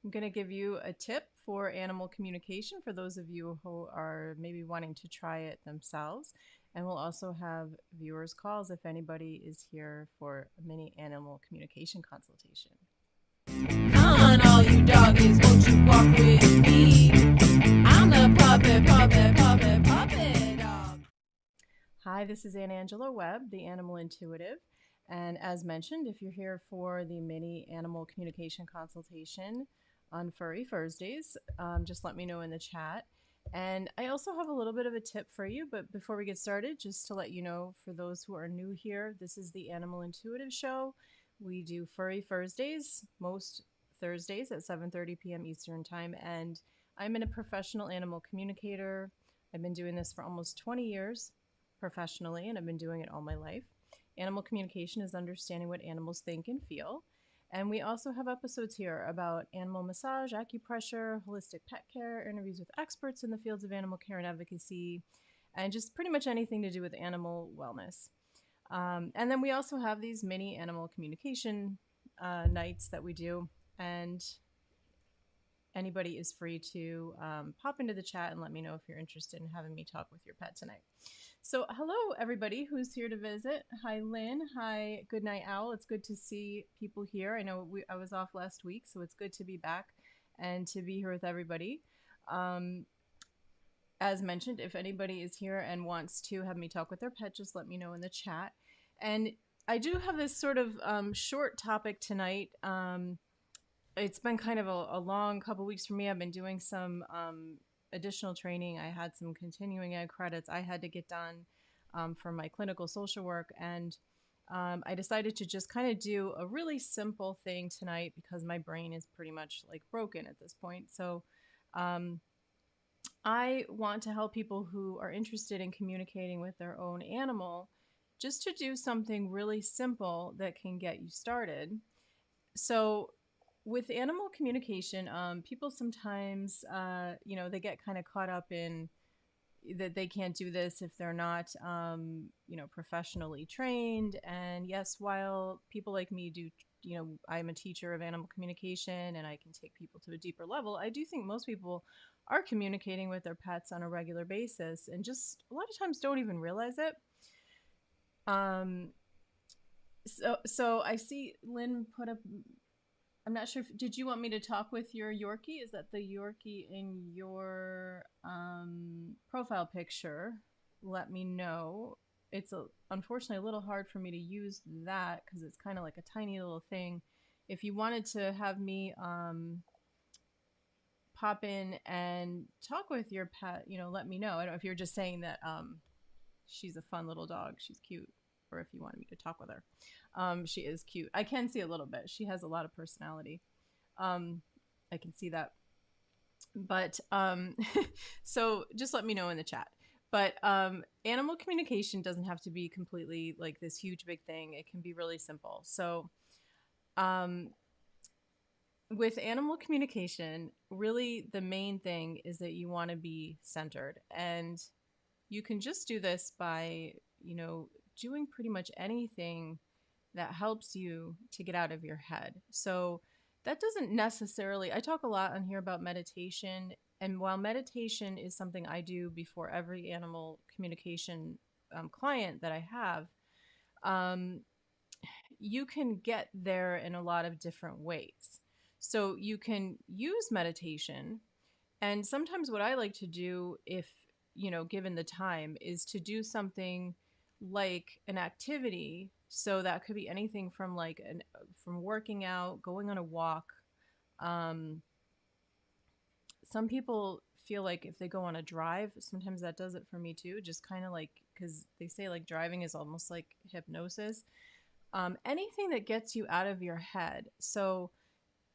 I'm going to give you a tip for animal communication for those of you who are maybe wanting to try it themselves. And we'll also have viewers' calls if anybody is here for a mini animal communication consultation. Come on, all you doggies, won't you walk with me? I'm the puppet dog. Hi, this is Angelo Webb, the Animal Intuitive. And as mentioned, if you're here for the mini animal communication consultation on Furry Thursdays, just let me know in the chat. And I also have a little bit of a tip for you, but before we get started, just to let you know, for those who are new here, this is the Animal Intuitive Show. We do Furry Thursdays, most Thursdays at 7:30 p.m. Eastern Time, and I'm a professional animal communicator. I've been doing this for almost 20 years professionally, and I've been doing it all my life. Animal communication is understanding what animals think and feel. And we also have episodes here about animal massage, acupressure, holistic pet care, interviews with experts in the fields of animal care and advocacy, and just pretty much anything to do with animal wellness. And then we also have these mini animal communication nights that we do. And anybody is free to pop into the chat and let me know if you're interested in having me talk with your pet tonight. So hello, everybody who's here to visit. Hi, Lynn. Hi, Good Night Owl. It's good to see people here. I know I was off last week, so it's good to be back and to be here with everybody. As mentioned, if anybody is here and wants to have me talk with their pet, just let me know in the chat. And I do have this sort of short topic tonight. It's been kind of a long couple weeks for me. I've been doing some additional training. I had some continuing ed credits I had to get done for my clinical social work. And I decided to just kind of do a really simple thing tonight because my brain is pretty much like broken at this point. So I want to help people who are interested in communicating with their own animal just to do something really simple that can get you started. So with animal communication, people sometimes, they get kind of caught up in that they can't do this if they're not, professionally trained. And yes, while people like me do, I'm a teacher of animal communication and I can take people to a deeper level, I do think most people are communicating with their pets on a regular basis and just a lot of times don't even realize it. So I see Lynn put up. I'm not sure. Did you want me to talk with your Yorkie? Is that the Yorkie in your profile picture? Let me know. It's unfortunately a little hard for me to use that because it's kind of like a tiny little thing. If you wanted to have me pop in and talk with your pet, let me know. I don't know if you're just saying that she's a fun little dog. She's cute. Or if you wanted me to talk with her. She is cute. I can see a little bit. She has a lot of personality. I can see that. But so just let me know in the chat. But animal communication doesn't have to be completely like this huge big thing. It can be really simple. So with animal communication, really the main thing is that you want to be centered. And you can just do this by, doing pretty much anything that helps you to get out of your head. So that doesn't necessarily, I talk a lot on here about meditation. And while meditation is something I do before every animal communication client that I have, you can get there in a lot of different ways. So you can use meditation. And sometimes what I like to do, if, given the time, is to do something like an activity. So that could be anything from from working out, going on a walk. Some people feel like if they go on a drive, sometimes that does it for me too. Just kind of like, because they say like driving is almost like hypnosis. Anything that gets you out of your head. So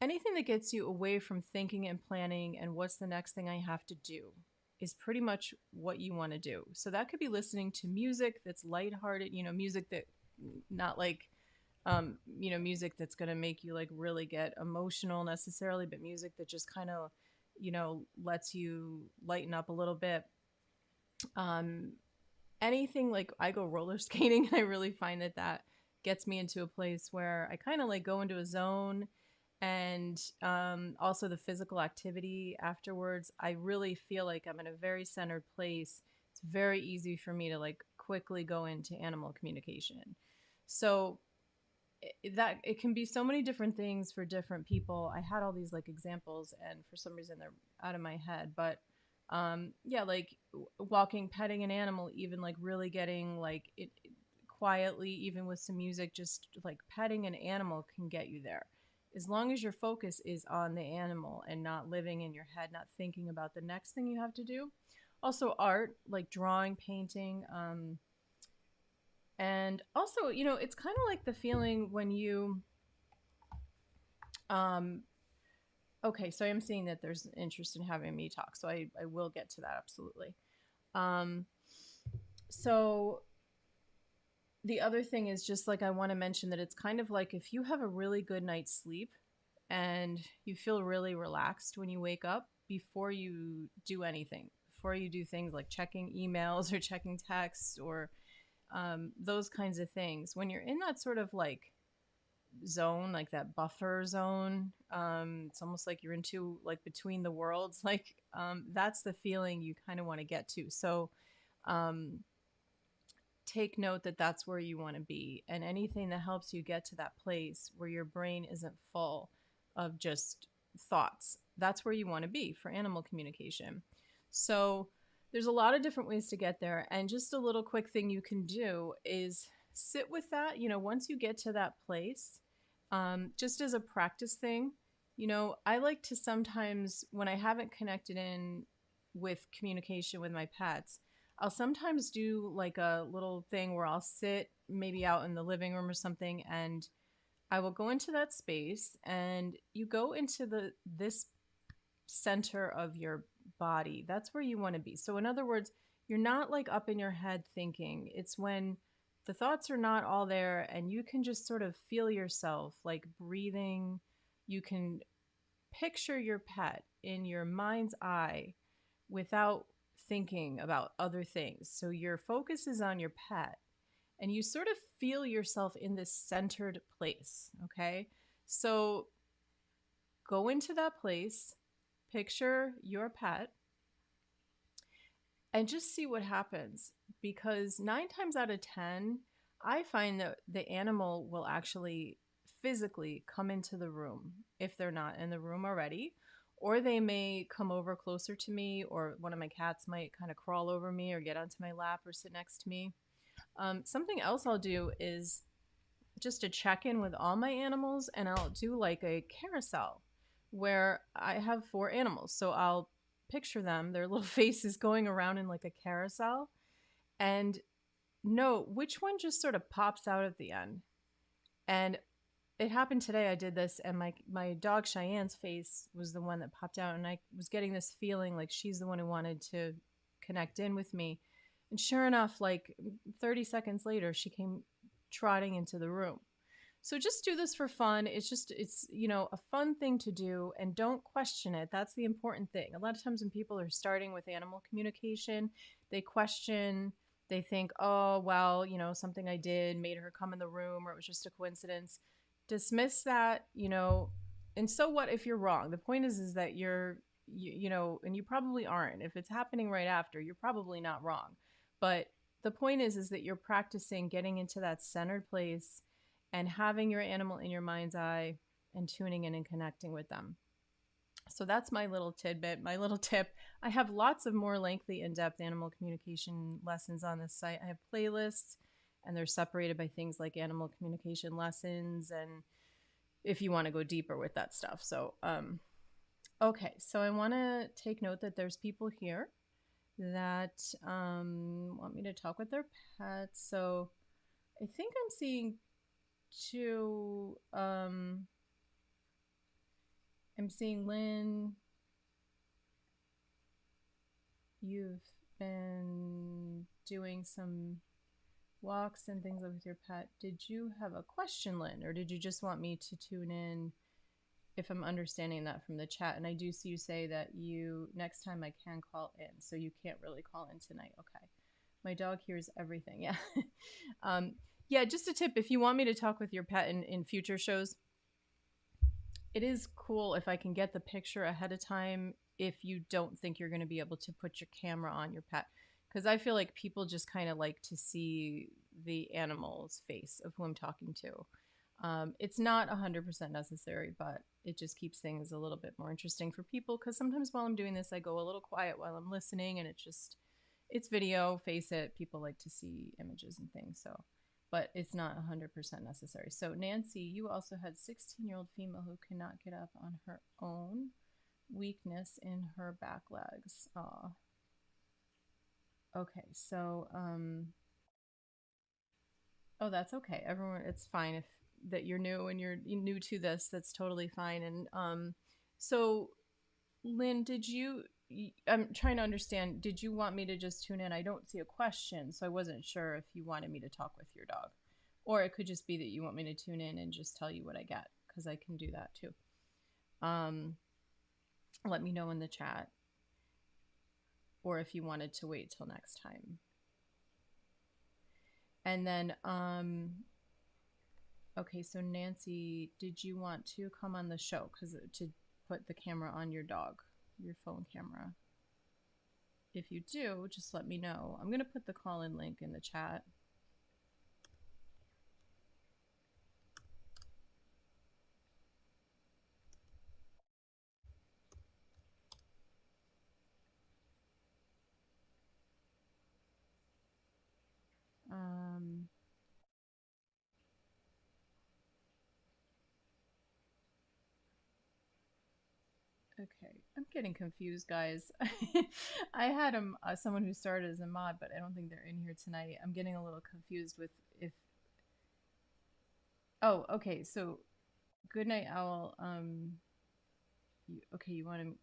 anything that gets you away from thinking and planning and what's the next thing I have to do is pretty much what you want to do. So that could be listening to music that's lighthearted, music that not like, music that's going to make you like really get emotional necessarily, but music that just kind of, lets you lighten up a little bit. Anything like I go roller skating and I really find that gets me into a place where I kind of like go into a zone and also the physical activity afterwards. I really feel like I'm in a very centered place. It's very easy for me to like quickly go into animal communication. So that it can be so many different things for different people. I had all these like examples, and for some reason they're out of my head. But yeah, like walking, petting an animal, even like really getting like it quietly, even with some music, just like petting an animal can get you there. As long as your focus is on the animal and not living in your head, not thinking about the next thing you have to do. Also, art, like drawing, painting, and also, it's kind of like the feeling when you um okay, so I am seeing that there's interest in having me talk, so I will get to that absolutely. um so the other thing is just like I want to mention that it's kind of like if you have a really good night's sleep and you feel really relaxed when you wake up, before you do anything, before you do things like checking emails or checking texts or those kinds of things, when you're in that sort of like zone, like that buffer zone, it's almost like you're into like between the worlds, like that's the feeling you kind of want to get to. So um, take note that that's where you want to be, and anything that helps you get to that place where your brain isn't full of just thoughts, that's where you want to be for animal communication. So there's a lot of different ways to get there, and just a little quick thing you can do is sit with that. Once you get to that place, just as a practice thing, I like to sometimes, when I haven't connected in with communication with my pets, I'll sometimes do like a little thing where I'll sit maybe out in the living room or something, and I will go into that space, and you go into this center of your body. That's where you want to be. So in other words, you're not like up in your head thinking. It's when the thoughts are not all there and you can just sort of feel yourself like breathing. You can picture your pet in your mind's eye without thinking about other things. So your focus is on your pet and you sort of feel yourself in this centered place. Okay. So go into that place, picture your pet, and just see what happens. Because 9 times out of 10, I find that the animal will actually physically come into the room if they're not in the room already. Or they may come over closer to me, or one of my cats might kind of crawl over me or get onto my lap or sit next to me. Something else I'll do is just to check in with all my animals, and I'll do like a carousel where I have 4 animals. So I'll picture them, their little faces going around in like a carousel, and note which one just sort of pops out at the end. And it happened today. I did this, and my dog Cheyenne's face was the one that popped out, and I was getting this feeling like she's the one who wanted to connect in with me. And sure enough, like 30 seconds later, she came trotting into the room. So just do this for fun. It's a fun thing to do, and don't question it. That's the important thing. A lot of times when people are starting with animal communication, they question, they think, oh, well, something I did made her come in the room, or it was just a coincidence. Dismiss that, and so what if you're wrong? The point is that and you probably aren't. If it's happening right after, you're probably not wrong. But the point is that you're practicing getting into that centered place and having your animal in your mind's eye and tuning in and connecting with them. So that's my little tidbit, my little tip. I have lots of more lengthy, in-depth animal communication lessons on this site. I have playlists, and they're separated by things like animal communication lessons, and if you want to go deeper with that stuff. So, okay, so I want to take note that there's people here that want me to talk with their pets. So I think I'm seeing two. I'm seeing Lynn. You've been doing some walks and things with your pet. Did you have a question, Lynn, or did you just want me to tune in? If I'm understanding that from the chat, and I do see you say that next time I can call in, so you can't really call in tonight. Okay, my dog hears everything. Yeah. Yeah, just a tip, if you want me to talk with your pet in future shows, it is cool if I can get the picture ahead of time if you don't think you're going to be able to put your camera on your pet. Because I feel like people just kind of like to see the animal's face of who I'm talking to. It's not 100% necessary, but it just keeps things a little bit more interesting for people. Because sometimes while I'm doing this, I go a little quiet while I'm listening, and it's video, face it. People like to see images and things. So, but it's not 100% necessary. So, Nancy, you also had 16-year-old female who cannot get up on her own, weakness in her back legs. Aw. Okay, so oh, that's okay. Everyone, it's fine if that you're new and you're new to this. That's totally fine. And so Lynn, I'm trying to understand. Did you want me to just tune in? I don't see a question, so I wasn't sure if you wanted me to talk with your dog, or it could just be that you want me to tune in and just tell you what I get because I can do that too. Um, Let me know in the chat, or if you wanted to wait till next time. And then okay, so Nancy, did you want to come on the show because to put the camera on your dog, your phone camera? If you do, just let me know. I'm going to put the call-in link in the chat. Um, okay, I'm getting confused, guys. I had someone who started as a mod, but I don't think they're in here tonight. I'm getting a little confused with if. Oh, okay. So, good night, owl. Okay, you want to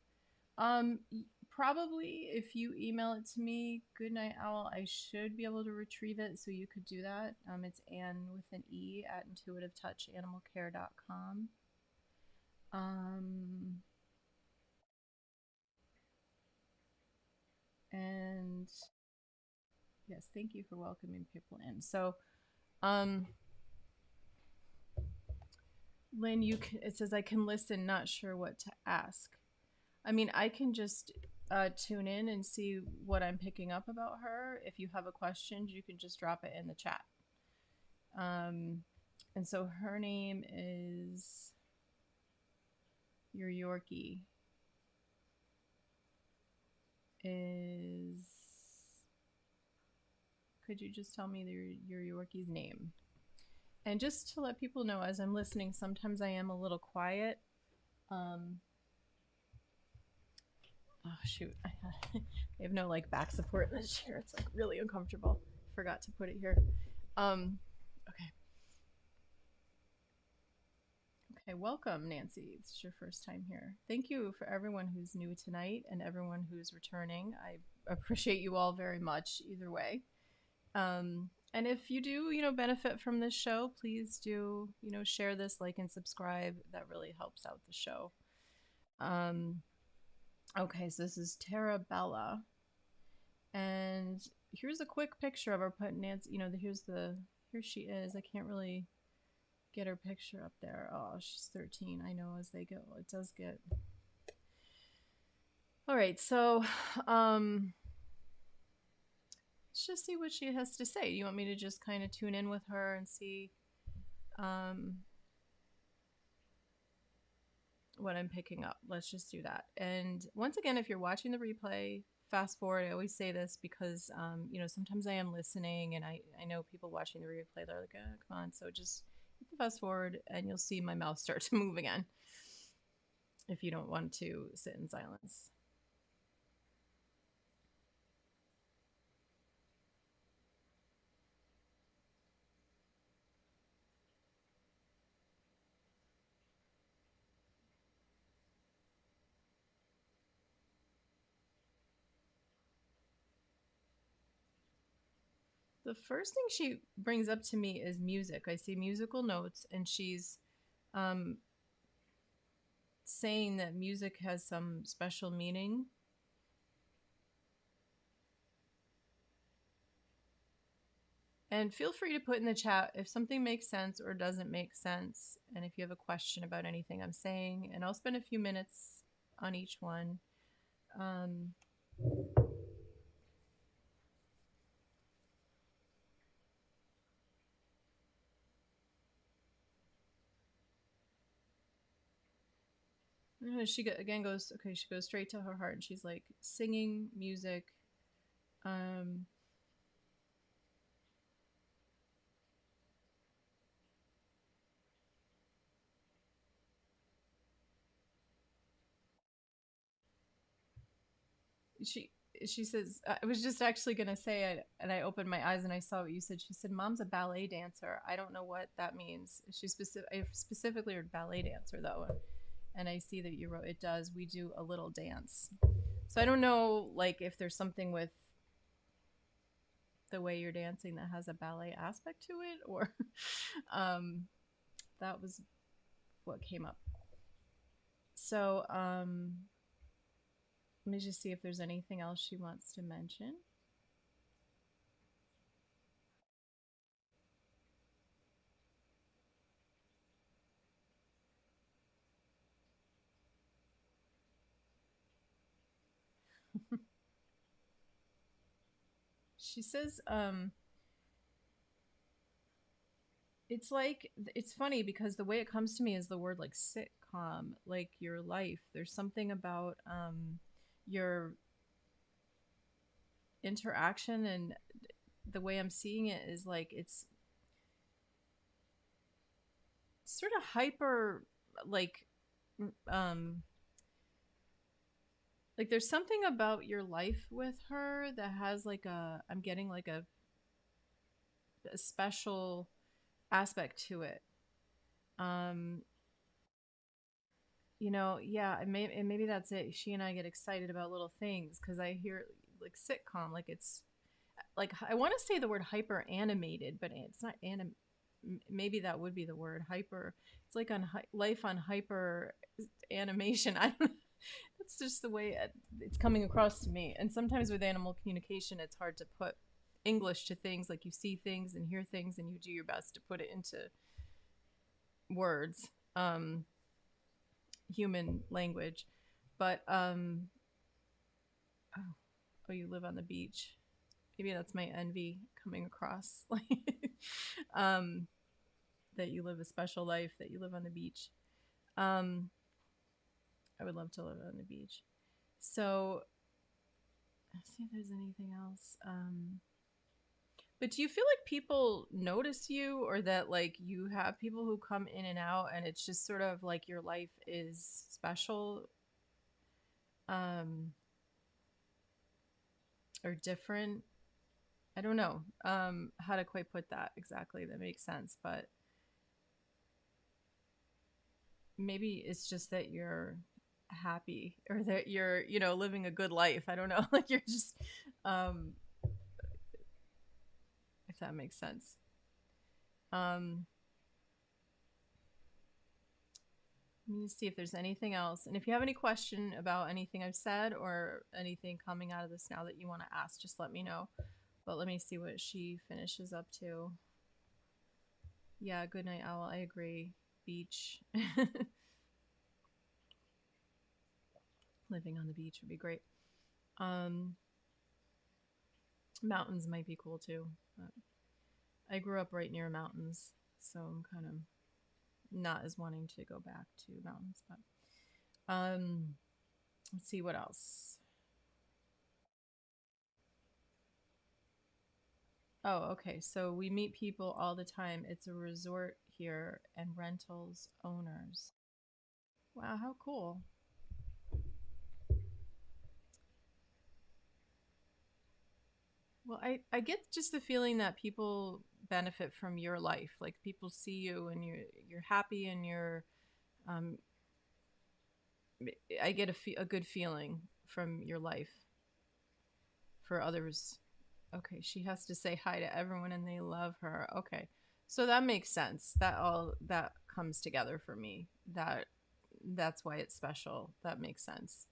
probably if you email it to me, Goodnight Owl, I should be able to retrieve it. So you could do that. It's Anne with an E at intuitivetouchanimalcare.com. And yes, thank you for welcoming people in. So, Lynn, it says I can listen, not sure what to ask. I mean, I can just tune in and see what I'm picking up about her. If you have a question, you can just drop it in the chat. And so her name is your Yorkie. Could you just tell me your Yorkie's name? And just to let people know, as I'm listening, sometimes I am a little quiet. Oh shoot, I have no like back support in this chair. It's like really uncomfortable. Forgot to put it here. Okay. Okay, welcome, Nancy. It's your first time here. Thank you for everyone who's new tonight and everyone who's returning. I appreciate you all very much either way. And if you do, benefit from this show, please do, share this, like, and subscribe. That really helps out the show. Okay, so this is Terabella. And here's a quick picture of her. Put Nancy, here she is. I can't really get her picture up there. Oh, she's 13. I know as they go, it does get. All right, so let's just see what she has to say. Do you want me to just kind of tune in with her and see what I'm picking up? Let's just do that. And once again, if you're watching the replay, fast forward. I always say this because sometimes I am listening and I know people watching the replay, they're like, oh, come on. So just hit the fast forward and you'll see my mouth start to move again if you don't want to sit in silence. The first thing she brings up to me is music. I see musical notes, and she's saying that music has some special meaning. And feel free to put in the chat if something makes sense or doesn't make sense, and if you have a question about anything I'm saying, and I'll spend a few minutes on each one. She again goes, okay, she goes straight to her heart, and she's like, singing, music, um, she she says, I was just actually gonna say it, and I opened my eyes and I saw what you said. She said, "Mom's a ballet dancer." I don't know what that means. I specifically heard ballet dancer though, and I see that you wrote it does. We do a little dance, so I don't know, like, if there's something with the way you're dancing that has a ballet aspect to it, or that was what came up. So let me just see if there's anything else she wants to mention. She says, it's like, it's funny because the way it comes to me is the word like sitcom, like your life. There's something about your interaction, and the way I'm seeing it is like it's sort of hyper, like um like there's something about your life with her that has like I'm getting like a special aspect to it. Um, yeah, and maybe that's it. She and I get excited about little things because I hear like sitcom, like it's like, I want to say the word hyper animated, but it's not maybe that would be the word hyper. It's like on life on hyper animation. I don't. That's just the way it's coming across to me. And sometimes with animal communication, it's hard to put English to things. Like, you see things and hear things, and you do your best to put it into words, human language. But oh, you live on the beach. Maybe that's my envy coming across, like, um, that you live a special life, that you live on the beach. I would love to live on the beach. So, let's see if there's anything else. But do you feel like people notice you, or that like you have people who come in and out, and it's just sort of like your life is special, um, or different? I don't know how to quite put that exactly. That makes sense, but maybe it's just that you're happy, or that you're, living a good life. I don't know. Like, you're just, um, if that makes sense. Um, Let me see if there's anything else. And if you have any question about anything I've said or anything coming out of this now that you want to ask, just let me know. But let me see what she finishes up to. Yeah, good night, owl. I agree. Beach. Living on the beach would be great. Mountains might be cool too. But I grew up right near mountains, so I'm kind of not as wanting to go back to mountains. But let's see what else. Oh, okay. So we meet people all the time. It's a resort here, and rentals owners. Wow, how cool. Well, I get just the feeling that people benefit from your life. Like, people see you and you're happy, and you're um I get a good feeling from your life for others. Okay, she has to say hi to everyone and they love her. Okay. So that makes sense. That comes together for me. That's why it's special. That makes sense.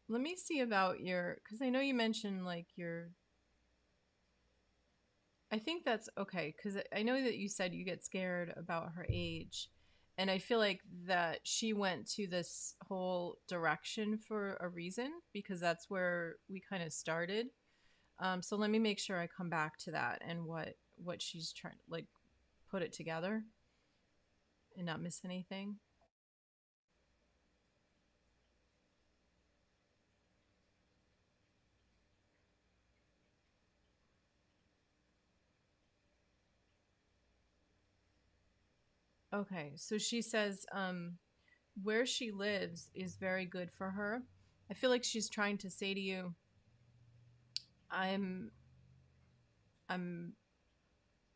Let me see about your, because I know you mentioned like your, I think that's okay, because I know that you said you get scared about her age. And I feel like that she went to this whole direction for a reason, because that's where we kind of started. So let me make sure I come back to that and what she's trying, like, put it together and not miss anything. Okay, so she says where she lives is very good for her. I feel like she's trying to say to you, I'm I'm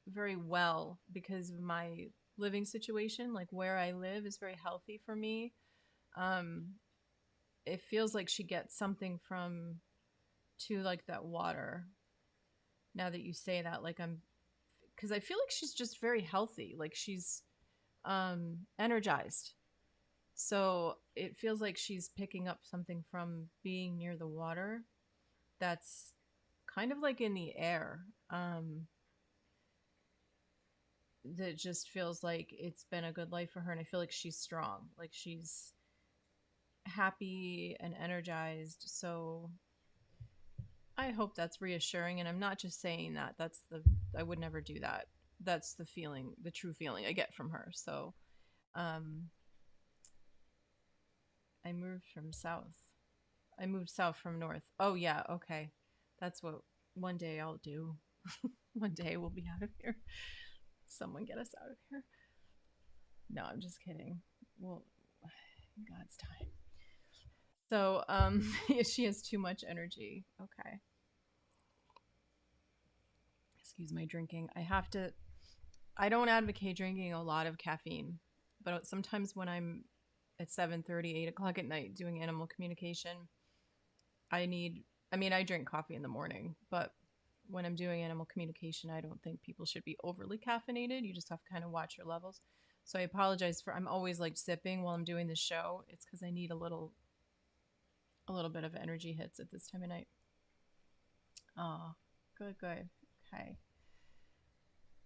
very well because of my living situation. Like where I live is very healthy for me. Um, it feels like she gets something from to like that water. Now that you say that, like I'm, because I feel like she's just very healthy. Like she's energized. So it feels like she's picking up something from being near the water that's kind of like in the air. That just feels like it's been a good life for her. And I feel like she's strong, like she's happy and energized. So I hope that's reassuring. And I'm not just saying that. I would never do that. That's the feeling, the true feeling I get from her. So um, I moved from south. I moved south from north. Oh, yeah. Okay. That's what one day I'll do. One day we'll be out of here. Someone get us out of here. No, I'm just kidding. Well, in God's time. So, she has too much energy. Okay. Excuse my drinking. I don't advocate drinking a lot of caffeine, but sometimes when I'm at 7:30, 8 o'clock at night doing animal communication, I need, I mean, I drink coffee in the morning, but when I'm doing animal communication, I don't think people should be overly caffeinated. You just have to kind of watch your levels. So I apologize for, I'm always like sipping while I'm doing the show. It's because I need a little bit of energy hits at this time of night. Oh, good, good. Okay.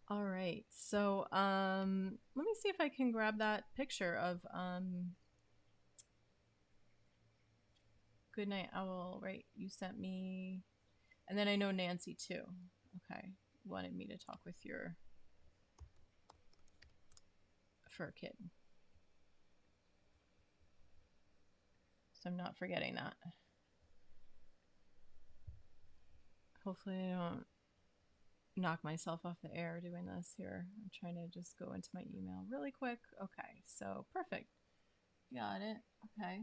All right. So, let me see if I can grab that picture of Good Night Owl, right? You sent me, and then I know Nancy too. Okay. Wanted me to talk with your fur kid. So I'm not forgetting that. Hopefully I don't knock myself off the air doing this here. I'm trying to just go into my email really quick. Okay. So, perfect. Got it. Okay.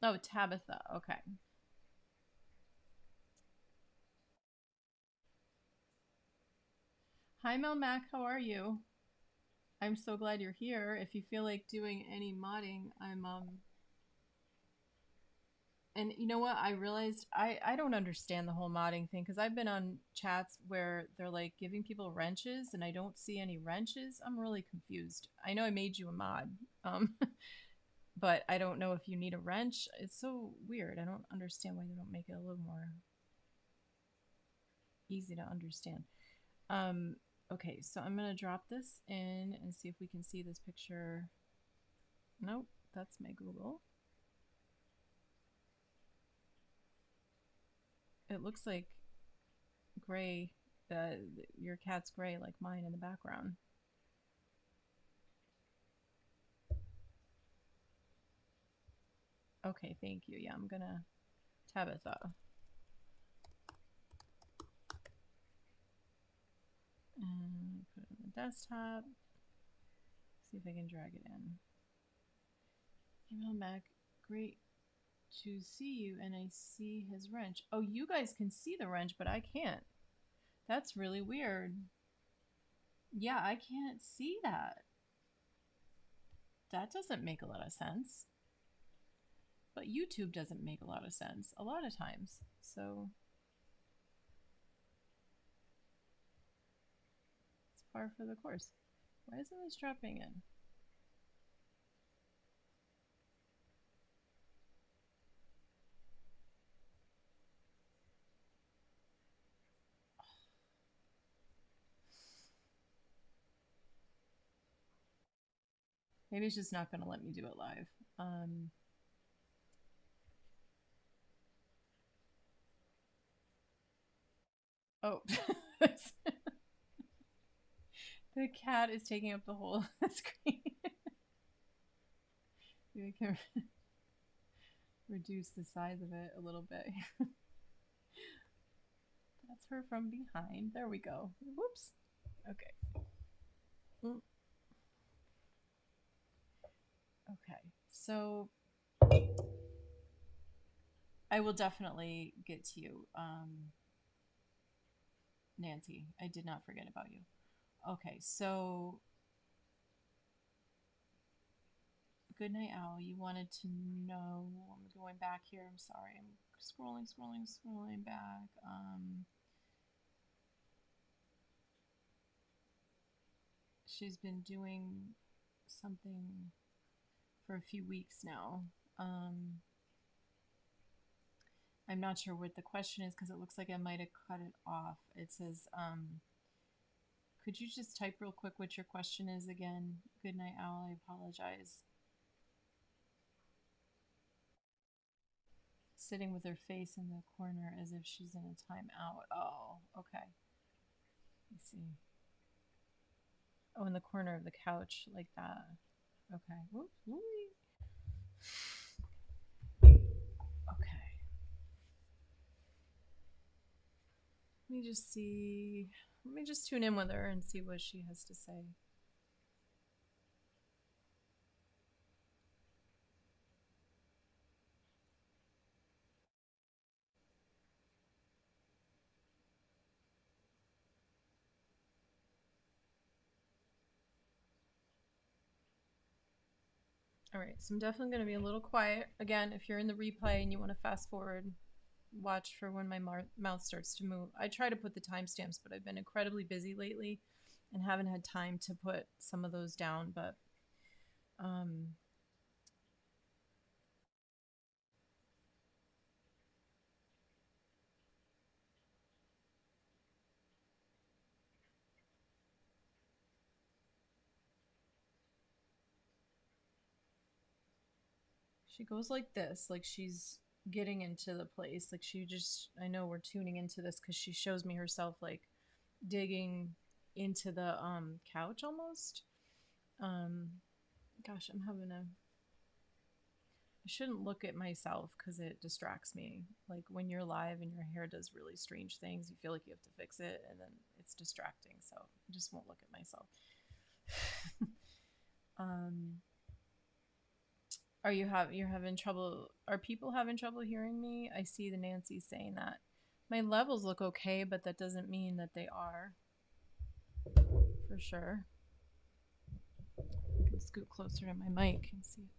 Oh, Tabitha. Okay. Hi, Mel Mac. How are you? I'm so glad you're here. If you feel like doing any modding, and you know what? I realized I don't understand the whole modding thing because I've been on chats where they're like giving people wrenches and I don't see any wrenches. I'm really confused. I know I made you a mod. Um but I don't know if you need a wrench. It's so weird. I don't understand why they don't make it a little more easy to understand. Um, okay, so I'm gonna drop this in and see if we can see this picture. Nope, that's my Google. It looks like gray. Your cat's gray, like mine in the background. Okay, thank you. Yeah, I'm gonna Tabitha and put it on the desktop. See if I can drag it in. Email Mac. Great to see you, and I see his wrench. Oh, you guys can see the wrench, but I can't. That's really weird. Yeah, I can't see that. That doesn't make a lot of sense. But YouTube doesn't make a lot of sense a lot of times. So it's par for the course. Why isn't this dropping in? Maybe it's just not going to let me do it live. Oh, the cat is taking up the whole screen. Maybe I can reduce the size of it a little bit. That's her from behind. There we go. Whoops. Okay. Okay. So I will definitely get to you, Nancy. I did not forget about you. Okay. So, good night, Owl. You wanted to know. I'm going back here. I'm sorry. I'm scrolling back. She's been doing something for a few weeks now. I'm not sure what the question is because it looks like I might have cut it off. It says, could you just type real quick what your question is again? Good night, Owl. I apologize. Sitting with her face in the corner as if she's in a timeout. Oh, okay. Let's see. Oh, in the corner of the couch, like that. Okay. Whoop, whoop. Okay. Let me just see. Let me just tune in with her and see what she has to say. All right, so I'm definitely going to be a little quiet. Again, if you're in the replay and you want to fast forward, watch for when my mouth starts to move. I try to put the timestamps, but I've been incredibly busy lately and haven't had time to put some of those down. But she goes like this, like she's getting into the place. Like she just, I know we're tuning into this because she shows me herself like digging into the couch almost. Gosh, I'm having a. I shouldn't look at myself because it distracts me. Like when you're live and your hair does really strange things, you feel like you have to fix it, and then it's distracting. So I just won't look at myself. Are you're having trouble? Are people having trouble hearing me? I see the Nancy saying that my levels look okay, but that doesn't mean that they are for sure. I can scoot closer to my mic and see.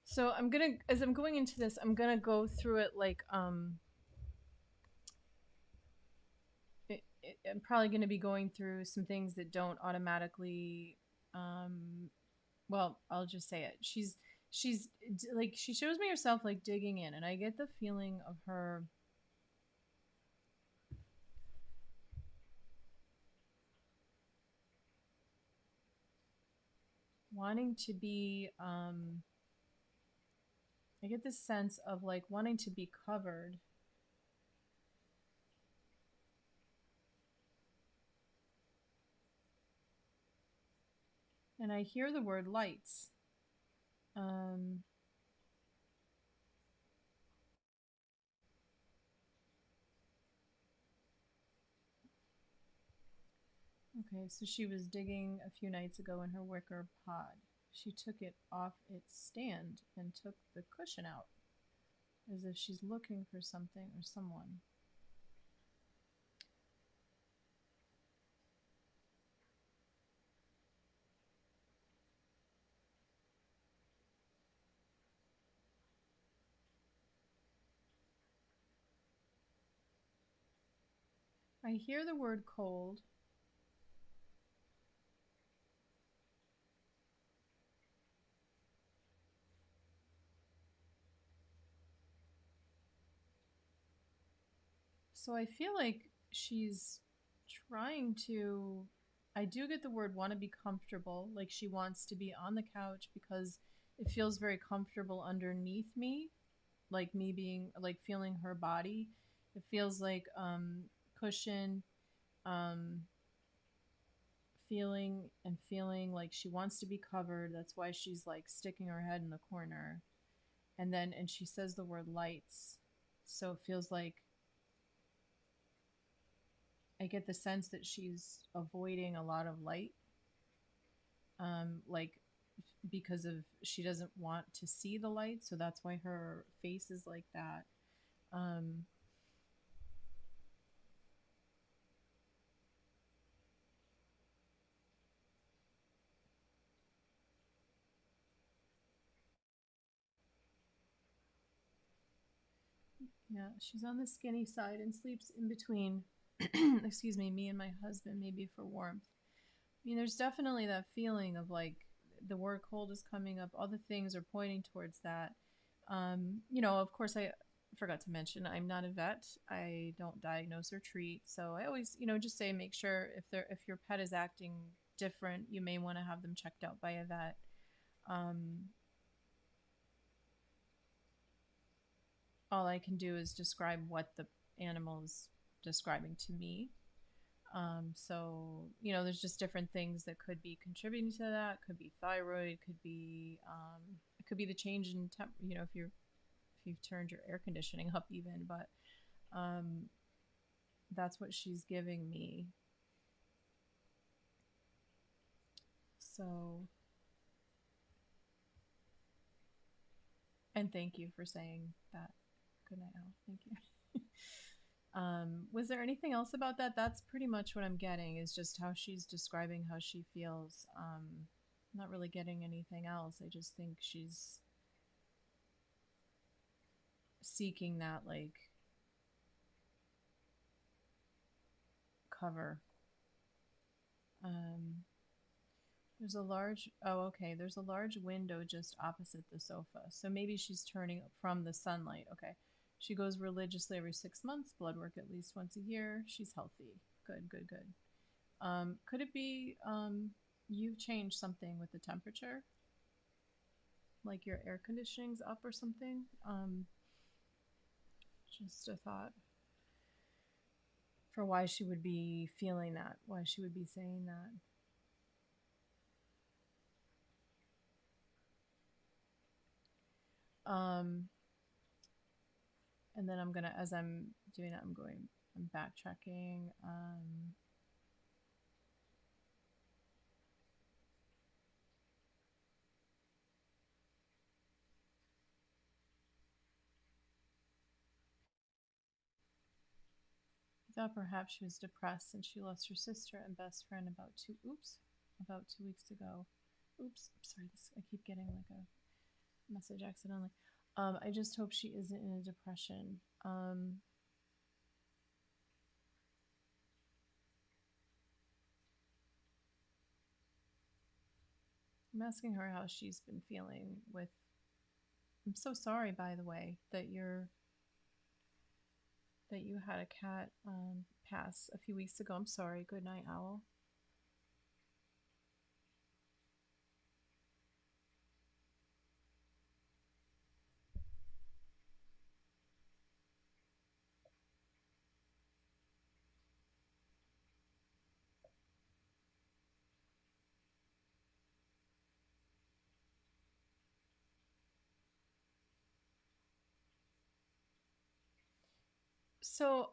So I'm gonna, as I'm going into this, I'm gonna go through it like I'm probably gonna be going through some things that don't automatically. Well, I'll just say it. She's like she shows me herself like digging in, and I get the feeling of her wanting to be. I get this sense of like wanting to be covered. And I hear the word lights. Okay, so she was digging a few nights ago in her wicker pod. She took it off its stand and took the cushion out, as if she's looking for something or someone. I hear the word cold. So I feel like she's trying to. I do get the word want to be comfortable. Like she wants to be on the couch because it feels very comfortable underneath me. Like me being, like feeling her body. It feels like cushion, um, feeling like she wants to be covered. That's why she's like sticking her head in the corner. And she says the word lights. So it feels like I get the sense that she's avoiding a lot of light, like because of she doesn't want to see the light, so that's why her face is like that. Um, yeah, she's on the skinny side and sleeps in between. Excuse me and my husband, maybe for warmth. I mean, there's definitely that feeling of like the word cold is coming up. All the things are pointing towards that. Of course, I forgot to mention I'm not a vet. I don't diagnose or treat. So I always, just say make sure if your pet is acting different, you may want to have them checked out by a vet. Um, all I can do is describe what the animal is describing to me. There's just different things that could be contributing to that. Could be thyroid. It could be the change in temp. If you've turned your air conditioning up even, but um, that's what she's giving me. So, and thank you for saying that. Good night, Al. Thank you. Was there anything else about that? That's pretty much what I'm getting is just how she's describing how she feels. Not really getting anything else. I just think she's seeking that like cover. Um, there's a large window just opposite the sofa. So maybe she's turning from the sunlight. Okay. She goes religiously every 6 months, blood work at least once a year. She's healthy. Good, good, good. Could it be you've changed something with the temperature? Like your air conditioning's up or something? Just a thought for why she would be feeling that, why she would be saying that. Um, and then as I'm doing that, I'm backtracking. I thought perhaps she was depressed since she lost her sister and best friend about 2 weeks ago. Oops, sorry, I keep getting like a message accidentally. I just hope she isn't in a depression. I'm asking her how she's been feeling with. I'm so sorry, by the way, that you had a cat pass a few weeks ago. I'm sorry. Good night, Owl. So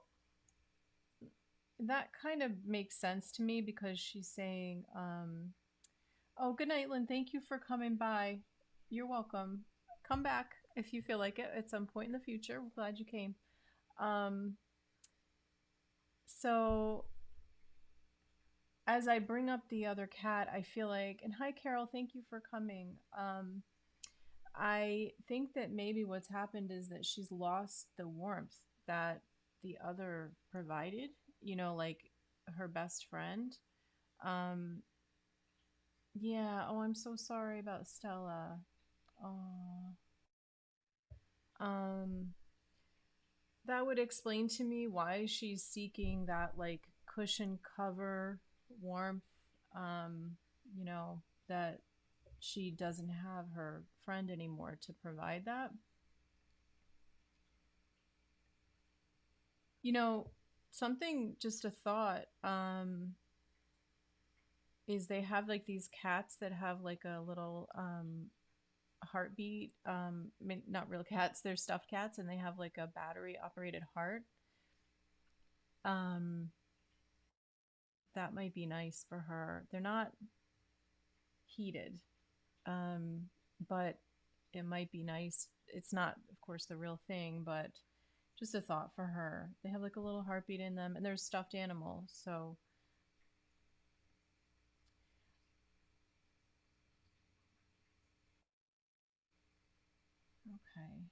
that kind of makes sense to me because she's saying, "Oh, good night, Lynn. Thank you for coming by. You're welcome. Come back if you feel like it at some point in the future. We're glad you came." Um, so as I bring up the other cat, I feel like, and hi, Carol. Thank you for coming. I think that maybe what's happened is that she's lost the warmth that the other provided. you know, like her best friend. Um, yeah. Oh, I'm so sorry about Stella. Oh, um, that would explain to me why she's seeking that like cushion cover warmth. Um, you know, that she doesn't have her friend anymore to provide that. You know, something, just a thought, is they have like these cats that have like a little heartbeat. I mean, not real cats, they're stuffed cats, and they have like a battery operated heart. Um, that might be nice for her. They're not heated, um, but it might be nice. It's not, of course, the real thing, but just a thought for her. They have like a little heartbeat in them, and they're stuffed animals. So, okay.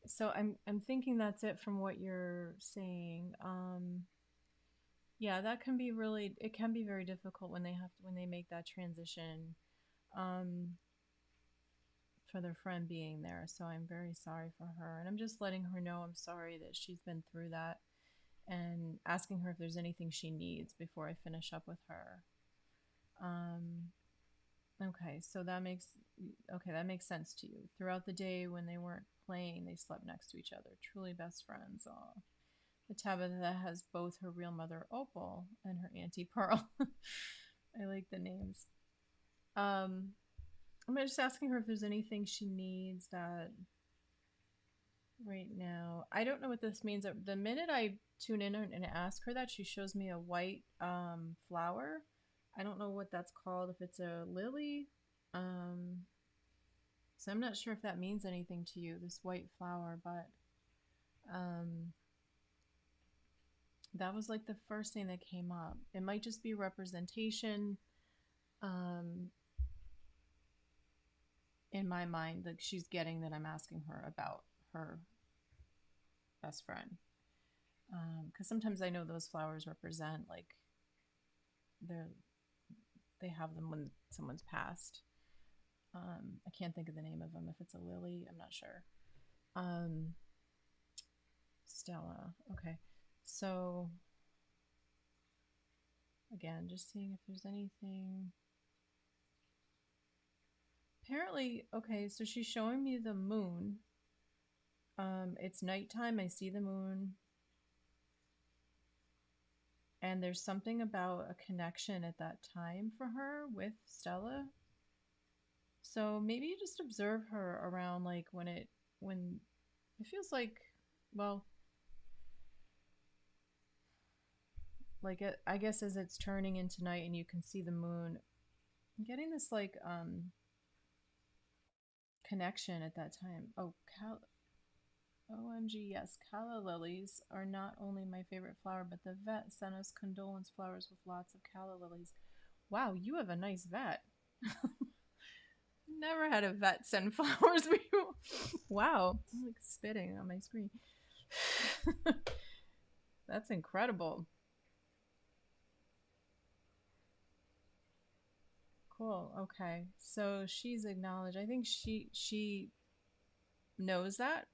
So I'm thinking that's it from what you're saying. Yeah, that can be really, it can be very difficult when they have to, when they make that transition, um, for their friend being there. So I'm very sorry for her, and I'm just letting her know I'm sorry that she's been through that, and asking her if there's anything she needs before I finish up with her. Um, okay, so that makes, okay, that makes sense to you. Throughout the day when they weren't playing, they slept next to each other. Truly best friends. Aw. The Tabitha has both her real mother Opal and her auntie Pearl. I like the names. Um, I'm just asking her if there's anything she needs that right now. I don't know what this means. The minute I tune in and ask her that, she shows me a white flower. I don't know what that's called. If it's a lily, um, so I'm not sure if that means anything to you. This white flower, but um, that was like the first thing that came up. It might just be representation, um, in my mind, that she's getting that I'm asking her about her best friend. Because sometimes I know those flowers represent like they're, they have them when someone's passed. I can't think of the name of them. If it's a lily, I'm not sure. Um, Stella. Okay, so again, just seeing if there's anything. Apparently, okay, so she's showing me the moon. It's nighttime. I see the moon, and there's something about a connection at that time for her with Stella. So maybe you just observe her around like when it feels like, well, like I guess as it's turning into night and you can see the moon, I'm getting this like connection at that time. Oh, OMG, yes, calla lilies are not only my favorite flower, but the vet sent us condolence flowers with lots of calla lilies. Wow, you have a nice vet. Never had a vet send flowers. Wow, I'm like spitting on my screen. That's incredible. Cool. Okay. So she's acknowledged. I think she knows that.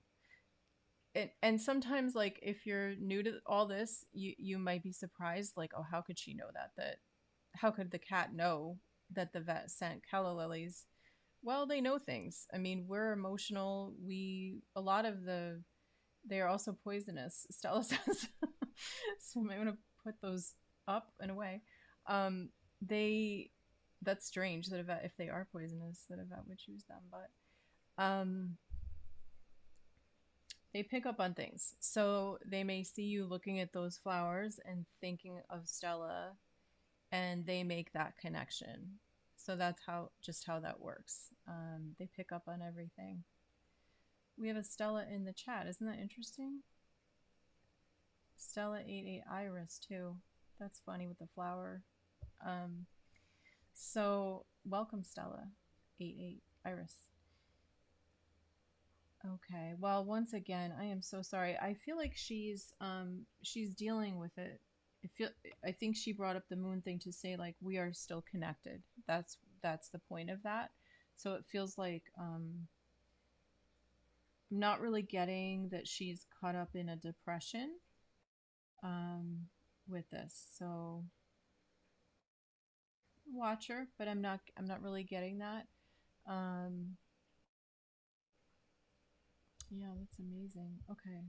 And sometimes like if you're new to all this, you might be surprised like, oh, how could she know that? That how could the cat know that the vet sent calla lilies? Well, they know things. I mean, we're emotional. We a lot of the they are also poisonous, Stella says. So you might want to put those up and away. They That's strange that a vet, if they are poisonous, that a vet would choose them, but they pick up on things. So they may see you looking at those flowers and thinking of Stella, and they make that connection. So that's how that works. They pick up on everything. We have a Stella in the chat. Isn't that interesting? Stella 88 Iris too. That's funny with the flower. Um, so welcome Stella 88 Iris. Okay. Well, once again, I am so sorry. I feel like she's dealing with it. I feel I think she brought up the moon thing to say like we are still connected. That's the point of that. So it feels like I'm not really getting that she's caught up in a depression um with this. So watch her, but I'm not really getting that. Um yeah, that's amazing. Okay.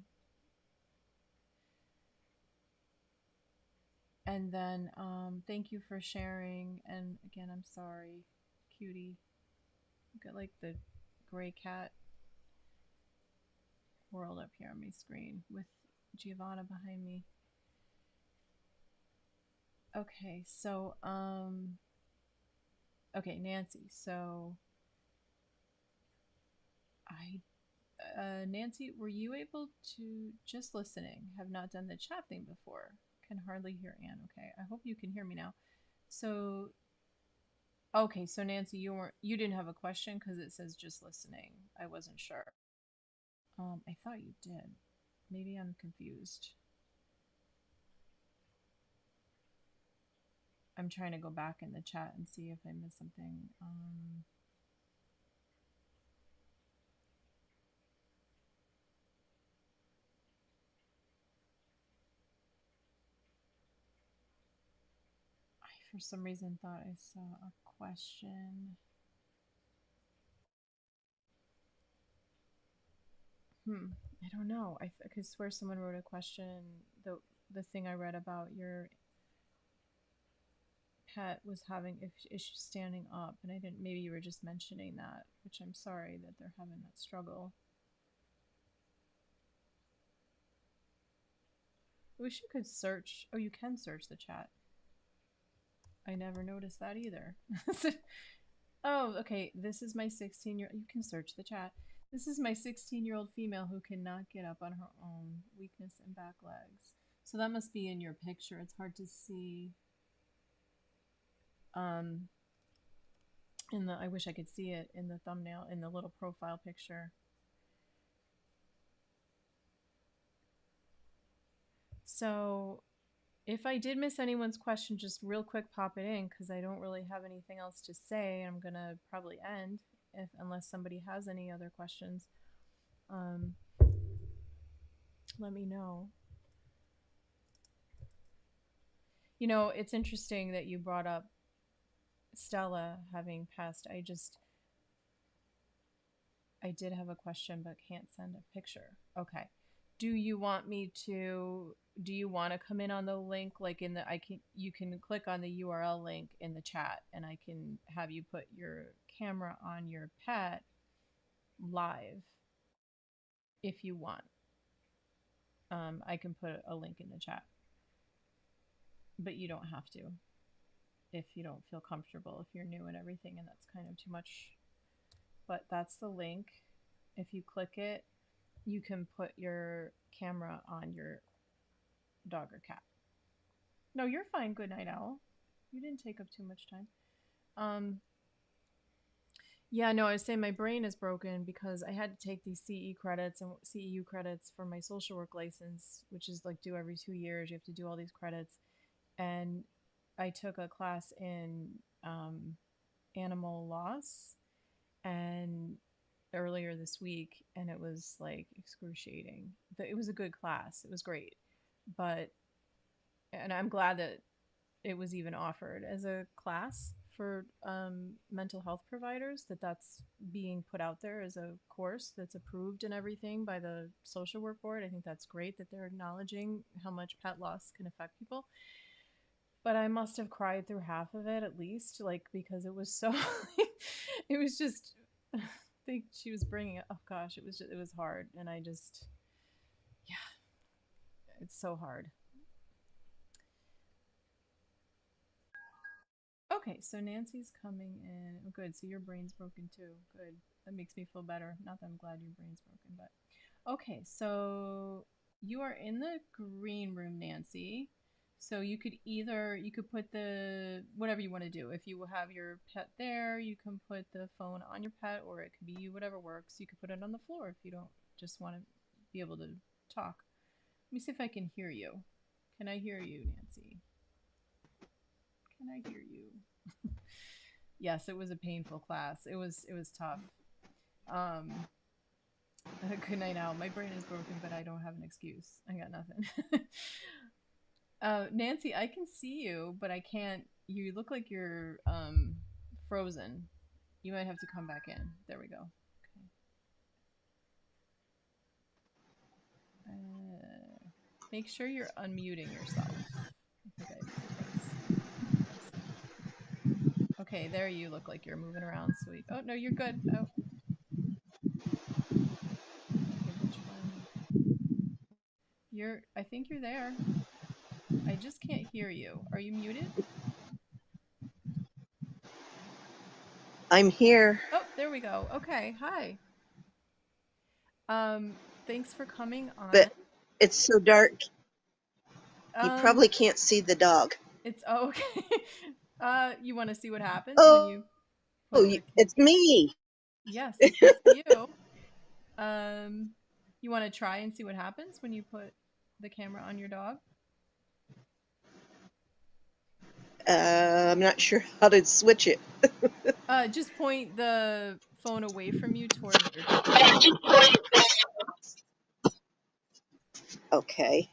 And then thank you for sharing. And again, I'm sorry, cutie. I've got like the gray cat world up here on my screen with Giovanna behind me. Okay, so okay, Nancy. So I Nancy, were you able to just listening? Have not done the chat thing before. Can hardly hear Anne. Okay, I hope you can hear me now. So okay, so Nancy, you didn't have a question because it says just listening. I wasn't sure. I thought you did. Maybe I'm confused. I'm trying to go back in the chat and see if I missed something. I for some reason thought I saw a question. I don't know. I could swear someone wrote a question. The thing I read about your pet was having issues standing up, and I didn't. Maybe you were just mentioning that, which I'm sorry that they're having that struggle. I wish you could search. Oh, you can search the chat. I never noticed that either. Oh, okay. This is my 16-year. You can search the chat. This is my 16-year-old female who cannot get up on her own. Weakness in back legs. So that must be in your picture. It's hard to see. Um, in the I wish I could see it in the thumbnail in the little profile picture. So if I did miss anyone's question, just real quick pop it in because I don't really have anything else to say. I'm gonna probably end if unless somebody has any other questions. Um, let me know. You know, it's interesting that you brought up Stella having passed. I did have a question but can't send a picture. Okay. Do you want me to do you want to come in on the link like in the I can you can click on the URL link in the chat and I can have you put your camera on your pet live if you want. I can put a link in the chat, but you don't have to if you don't feel comfortable, if you're new and everything, and that's kind of too much. But that's the link. If you click it, you can put your camera on your dog or cat. No, you're fine. Good night, owl. You didn't take up too much time. Um, yeah, no, I was saying my brain is broken because I had to take these CE credits and CEU credits for my social work license, which is like due every 2 years. You have to do all these credits. And I took a class in animal loss and earlier this week, and it was like excruciating. It was a good class. It was great. But, and I'm glad that it was even offered as a class for mental health providers, that's being put out there as a course that's approved and everything by the social work board. I think that's great that they're acknowledging how much pet loss can affect people. But I must have cried through half of it at least, like because it was so it was just I think she was bringing it. Oh gosh, it was hard, and I just yeah, it's so hard. Okay, so Nancy's coming in. Oh, good. So your brain's broken too. Good. That makes me feel better. Not that I'm glad your brain's broken, but okay. So you are in the green room, Nancy. So you could put the whatever you want to do. If you have your pet there, you can put the phone on your pet, or it could be you, whatever works. You could put it on the floor if you don't just want to be able to talk. Let me see if I can hear you. Can I hear you, Nancy? Can I hear you? Yes, it was a painful class. It was tough. Um, good night now. My brain is broken, but I don't have an excuse. I got nothing. Nancy, I can see you, but I can't. You look like you're frozen. You might have to come back in. There we go. Okay. Make sure you're unmuting yourself. I think I did twice. Yes. Okay, there you look like you're moving around. Sweet. Oh no, you're good. Oh. Okay, which one? I think you're there. I just can't hear you. Are you muted? I'm here. Oh, there we go. Okay, hi. Thanks for coming on. But it's so dark, you Um, probably can't see the dog. it's okay. You want to see what happens when Oh, you put the it's me. Yes, I can see you. You want to try and see what happens when you put the camera on your dog? I'm not sure how to switch it. Just point the phone away from you towards your dog. Okay.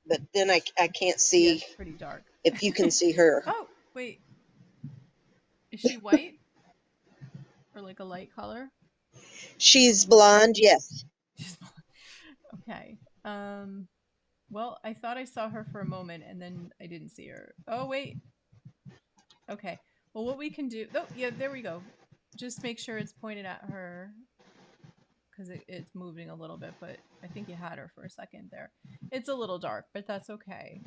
But then I can't Yeah, see it's pretty dark. if you can see her. Oh, wait. Is she white? Or like a light color? She's blonde, yes. Okay. Well, I thought I saw her for a moment and then I didn't see her. Oh, wait. Okay. Well, what we can do... Oh, yeah, there we go. Just make sure it's pointed at her because it's moving a little bit, but I think you had her for a second there. It's a little dark, but that's okay.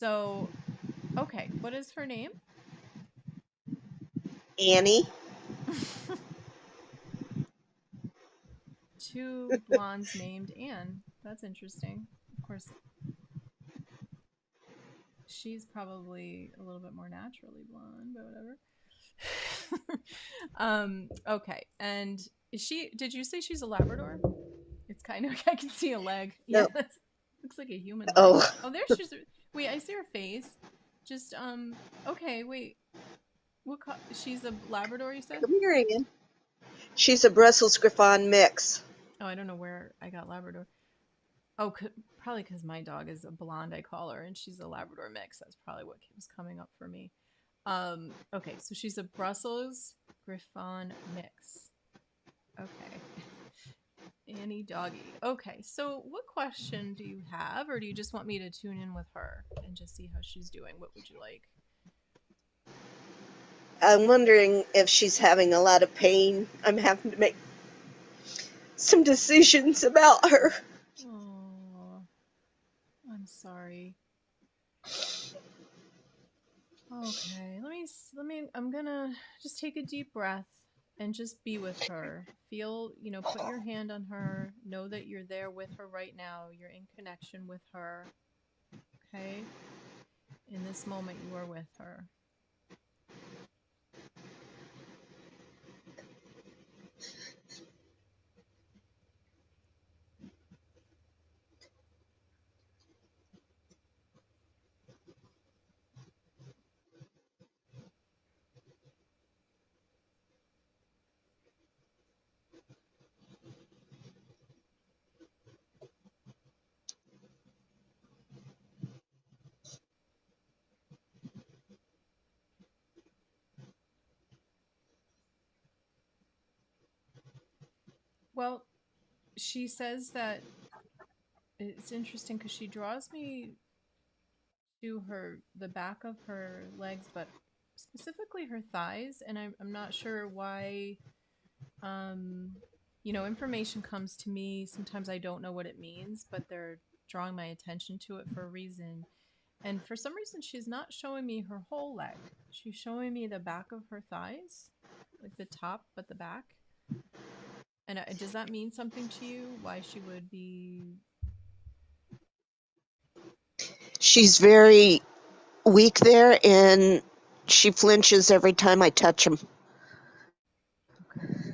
So, okay. What is her name? Annie. Two blondes named Anne. That's interesting. Of course, she's probably a little bit more naturally blonde, but whatever. Okay. And did you say she's a Labrador? It's kind of, I can see a leg. Yeah, No. that looks like a human leg. Oh. Oh, there she's, wait, I see her face. Just, okay, wait. She's a Labrador, you said? Come here, Ann. She's a Brussels Griffon mix. Oh, I don't know where I got Labrador. Oh, probably because my dog is a blonde, I call her, and she's a Labrador mix. That's probably what was coming up for me. Okay, so she's a Brussels Griffon mix. Okay. Annie doggy. Okay, so what question do you have, or do you just want me to tune in with her and just see how she's doing? What would you like? I'm wondering if she's having a lot of pain. I'm having to make some decisions about her. Oh, I'm sorry. Okay, I'm gonna just take a deep breath and just be with her. Feel, put your hand on her. Know that you're there with her right now. You're in connection with her. Okay? In this moment, you are with her. Well, she says that it's interesting because she draws me to the back of her legs, but specifically her thighs, and I'm not sure why. Information comes to me. Sometimes I don't know what it means, but they're drawing my attention to it for a reason. And for some reason, she's not showing me her whole leg. She's showing me the back of her thighs, like the top, but the back. And does that mean something to you? Why she would be? She's very weak there, and she flinches every time I touch him. Okay.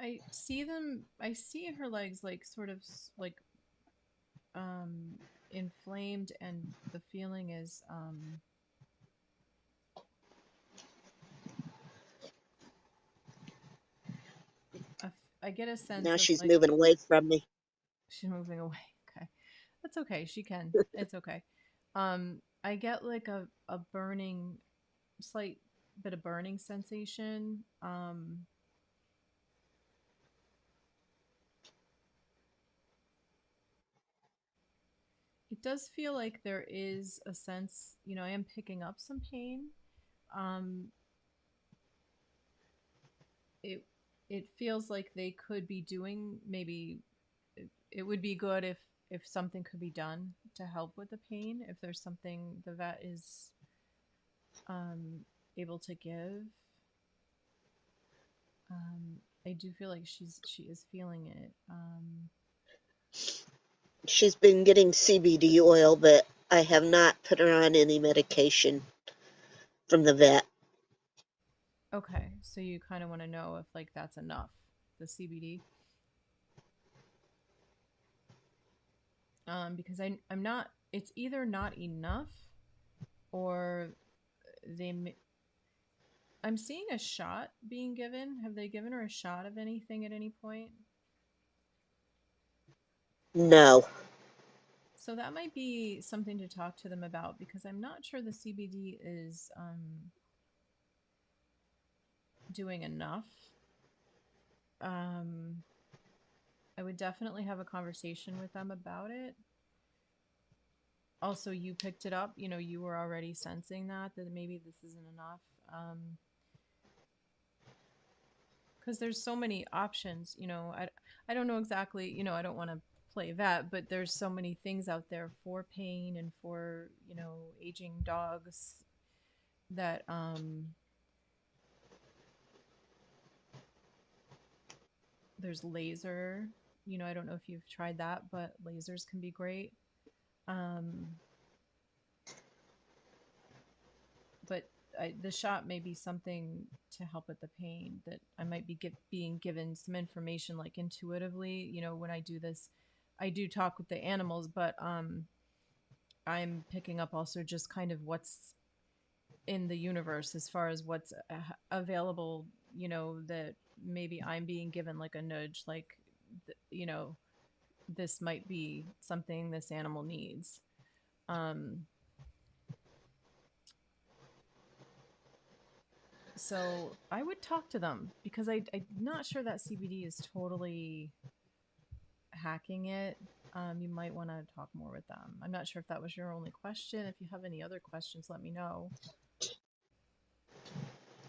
I see her legs like sort of like inflamed, and the feeling is I get a sense Now of she's like moving away from me. she's moving away. Okay. That's okay. She can. It's okay. I get like a burning, slight bit of burning sensation. It does feel like there is a sense, I am picking up some pain. Um, it it feels like they could be doing, maybe it would be good if something could be done to help with the pain, if there's something the vet is um able to give. I do feel like she is feeling it. She's been getting CBD oil, but I have not put her on any medication from the vet. Okay, so you kind of want to know if like that's enough, the CBD. Because I'm not. It's either not enough, or they. I'm seeing a shot being given. Have they given her a shot of anything at any point? No. So that might be something to talk to them about, because I'm not sure the CBD is doing enough. Um, I would definitely have a conversation with them about it. Also, you picked it up. You were already sensing that maybe this isn't enough. Because there's so many options. I don't know exactly. I don't want to play vet, but there's so many things out there for pain and for aging dogs that there's laser. I don't know if you've tried that, but lasers can be great. Um, but the shot may be something to help with the pain, that I might be being given some information like intuitively. When I do this, I do talk with the animals, but I'm picking up also just kind of what's in the universe as far as what's available. That maybe I'm being given like a nudge, like this might be something this animal needs. Um, so I would talk to them, because I'm not sure that CBD is totally hacking it. You might want to talk more with them. I'm not sure if that was your only question. If you have any other questions, let me know.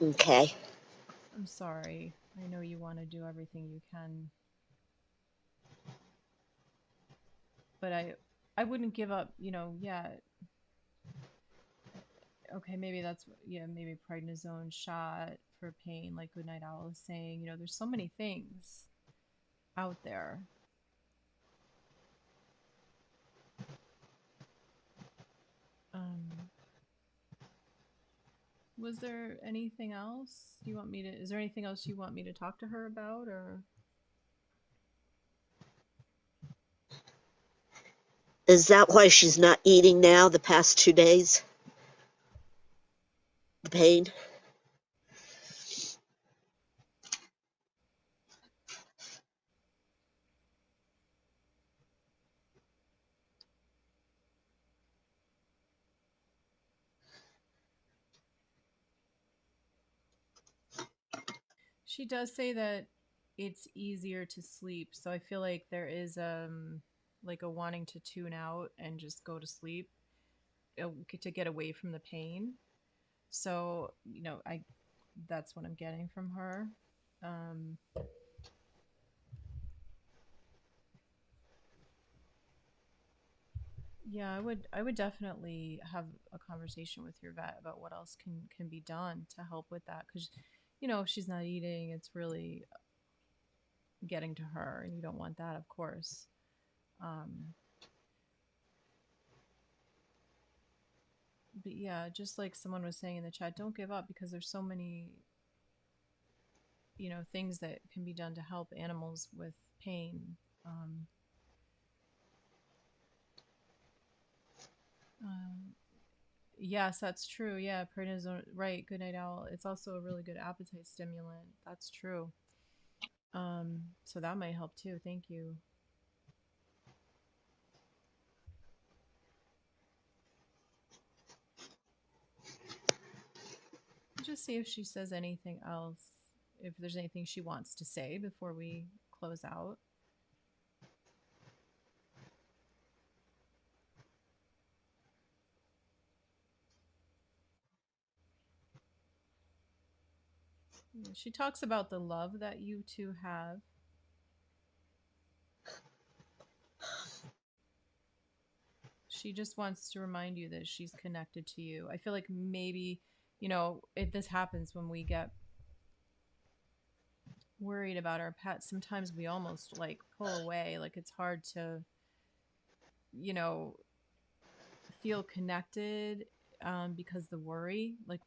Okay. I'm sorry. I know you want to do everything you can, but I wouldn't give up. Yeah. Okay, maybe that's, yeah, maybe prednisone shot for pain, like Goodnight Owl is saying. There's so many things out there. Um, was there anything else you want me to? Is there anything else you want me to talk to her about, or? Is that why she's not eating now the past 2 days? The pain? She does say that it's easier to sleep, so I feel like there is like a wanting to tune out and just go to sleep, to get away from the pain. So I that's what I'm getting from her. Um, Yeah, I would definitely have a conversation with your vet about what else can be done to help with that, cuz if she's not eating, it's really getting to her, and you don't want that, of course. Um but yeah, just like someone was saying in the chat, don't give up, because there's so many, things that can be done to help animals with pain. Um uh, yes, that's true. Yeah, prednisone, right, good night owl. It's also a really good appetite stimulant. That's true. So that might help too. Thank you. Just see if she says anything else, if there's anything she wants to say before we close out. She talks about the love that you two have. She just wants to remind you that she's connected to you. I feel like maybe, this happens when we get worried about our pets. Sometimes we almost like pull away. Like it's hard to, you know, feel connected, because the worry, like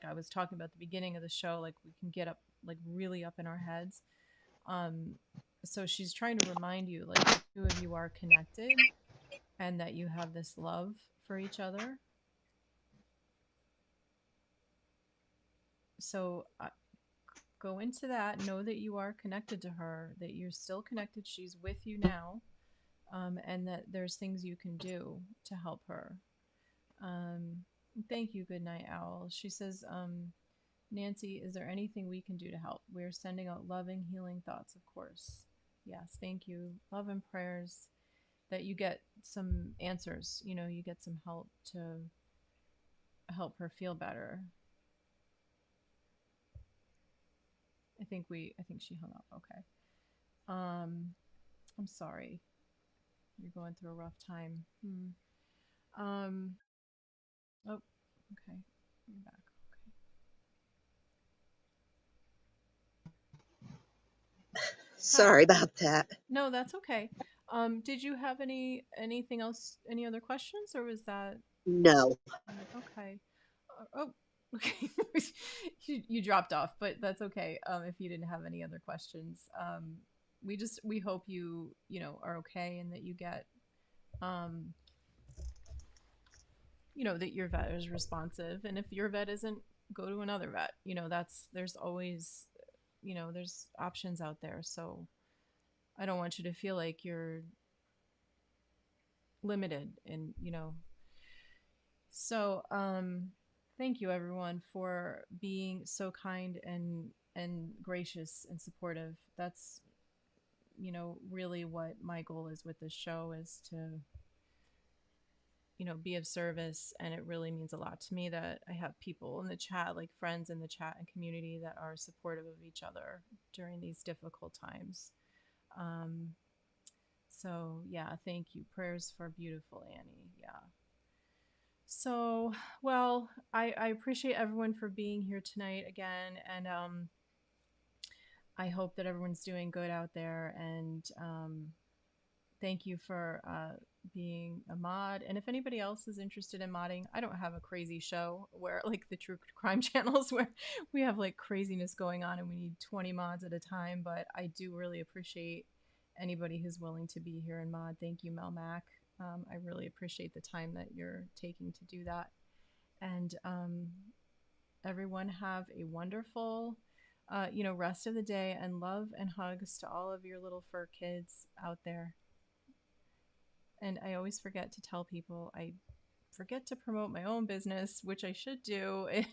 I was talking about at the beginning of the show, like we can get up, like really up in our heads. Um, so she's trying to remind you, like the two of you are connected and that you have this love for each other. So go into that, know that you are connected to her, that you're still connected, she's with you now, and that there's things you can do to help her. Um, Thank you, Good Night Owl. She says, Nancy, is there anything we can do to help? We're sending out loving, healing thoughts, of course. Yes, thank you. Love and prayers that you get some answers, you get some help to help her feel better. I think she hung up. Okay. I'm sorry. You're going through a rough time. Um, oh, okay. You're back. Hi. Sorry about that. No, that's okay. Did you have anything else, any other questions, or was that No. okay? Oh, okay. You dropped off, but that's okay. If you didn't have any other questions, we hope are okay, and that you get um that your vet is responsive, and if your vet isn't, go to another vet. There's always, there's options out there. So I don't want you to feel like you're limited, and so thank you everyone for being so kind and gracious and supportive. That's really what my goal is with this show, is to be of service. And it really means a lot to me that I have people in the chat, like friends in the chat and community, that are supportive of each other during these difficult times. um so yeah, thank you. Prayers for beautiful Annie. Yeah. So, well, I appreciate everyone for being here tonight again, and I hope that everyone's doing good out there. And thank you for being a mod. And if anybody else is interested in modding, I don't have a crazy show where, like the true crime channels, where we have like craziness going on and we need 20 mods at a time. But I do really appreciate anybody who's willing to be here and mod. Thank you, Mel Mac. I really appreciate the time that you're taking to do that. And everyone have a wonderful, rest of the day, and love and hugs to all of your little fur kids out there. And I always forget to tell people, I forget to promote my own business, which I should do. If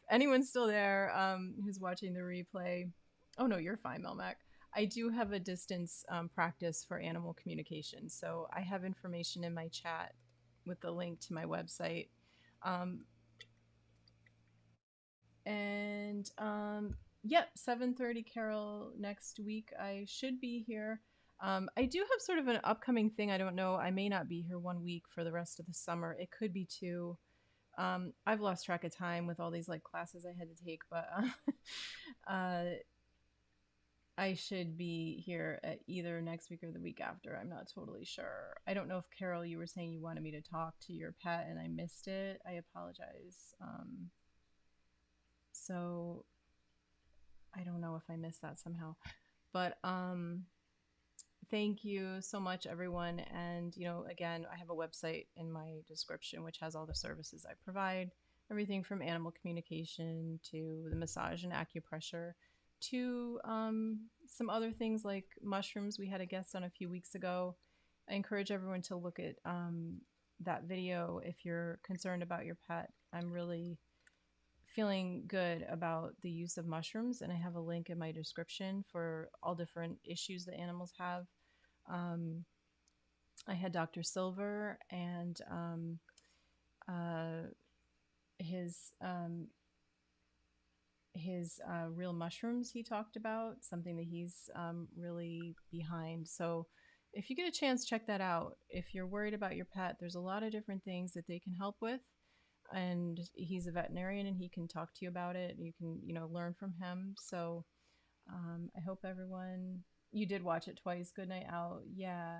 anyone's still there, who's watching the replay, oh no, you're fine, Melmac. I do have a distance practice for animal communication. So I have information in my chat with the link to my website. And yep, 7:30 Carol next week. I should be here. I do have sort of an upcoming thing. I don't know. I may not be here 1 week for the rest of the summer. It could be two. I've lost track of time with all these like classes I had to take, but I should be here at either next week or the week after. I'm not totally sure. I don't know if Carol, you were saying you wanted me to talk to your pet and I missed it. I apologize. So I don't know if I missed that somehow, but thank you so much, everyone. And again, I have a website in my description which has all the services I provide, everything from animal communication to the massage and acupressure to some other things like mushrooms. We had a guest on a few weeks ago. I encourage everyone to look at that video if you're concerned about your pet. I'm really feeling good about the use of mushrooms, and I have a link in my description for all different issues that animals have. Um, I had Dr. Silver and uh, his real mushrooms he talked about, something that he's really behind. So if you get a chance, check that out. If you're worried about your pet, there's a lot of different things that they can help with. And he's a veterinarian and he can talk to you about it. You can, learn from him. So I hope everyone, you did watch it twice. Good night out. Yeah.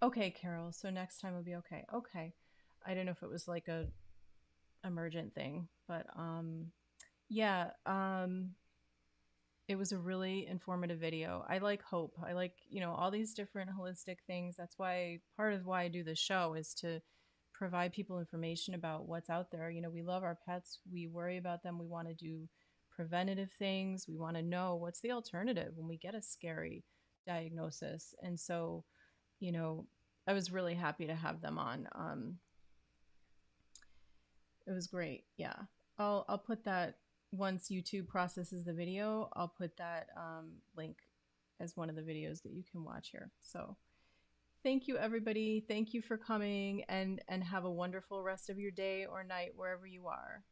Okay, Carol. So next time will be okay. Okay. I don't know if it was like a emergent thing, but yeah, it was a really informative video. I like hope. I like, all these different holistic things. That's why part of why I do this show is to provide people information about what's out there. We love our pets. We worry about them. We want to do preventative things. We want to know what's the alternative when we get a scary diagnosis. And so, you know, I was really happy to have them on. It was great. Yeah. I'll put that once YouTube processes the video. I'll put that link as one of the videos that you can watch here. So thank you, everybody. Thank you for coming, and have a wonderful rest of your day or night wherever you are.